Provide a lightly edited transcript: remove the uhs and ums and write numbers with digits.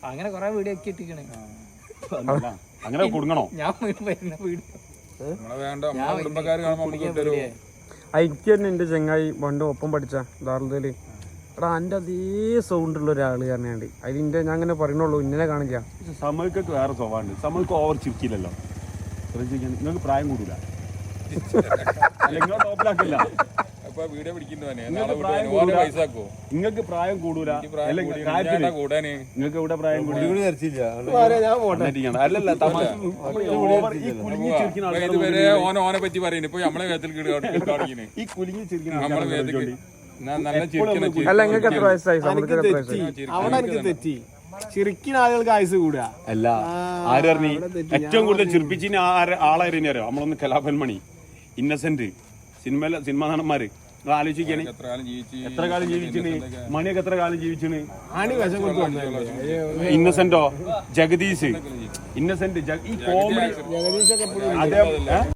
അങ്ങനെ കൊറേ വീഡിയോ ഒക്കെ ഇട്ടിക്കണേ. അങ്ങനെ കൊടുക്കണോ? ഞാൻ വരുന്ന വീഡിയോ എനിക്ക് തന്നെ എന്റെ ചങ്ങായി പണ്ട് ഒപ്പം പഠിച്ച ദാറുദയില് എടാ എന്റെ അതേ സൗണ്ട് ഉള്ള ഒരാള് കാരണാണ്ട് അതിന്റെ ഞാൻ അങ്ങനെ പറയണുള്ളൂ ഇന്നലെ കാണില്ല. സമയക്കൊക്കെ വേറെ സ്വഭാവമുണ്ട്. സമയക്ക് ഓവർ ചിരിക്കില്ലല്ലോ. നിങ്ങൾക്ക് പ്രായം കൂടില്ല. നിങ്ങൾ ടോപ്പിലാക്കില്ല. നിങ്ങൾക്ക് പ്രായം കൂടൂല. നിങ്ങൾക്ക് ഇവിടെ പ്രായം കൂടി അല്ലല്ല ഓനെ പറ്റി പറയുന്നത് ഇപ്പൊ നമ്മളെ വേദത്തിൽ ഈ കുലുങ്ങി ചിരിക്കുന്ന അല്ല നിങ്ങൾക്ക് എത്ര വയസ്സായി? അവിടെ എനിക്ക് തെറ്റി ചിരിക്കുന്ന ആളുകൾക്ക് ആയുസ് കൂടുക അല്ല. ആര് പറഞ്ഞു ഏറ്റവും കൂടുതൽ ചിരിപ്പിച്ചിന് ആളായിരുന്നു അറിയോ? നമ്മളൊന്ന് കലാഭൻമണി, ഇന്നസെന്റ്, സിനിമ നടന്മാര് ആലോചിക്കാണ്. എത്ര കാലം ജീവിച്ചിന്? മണിയൊക്കെ എത്ര കാലം ജീവിച്ചിന്? ഇന്നസെന്റോ, ജഗദീഷ്, ഇന്നസെന്റ്, ഈ കോമഡി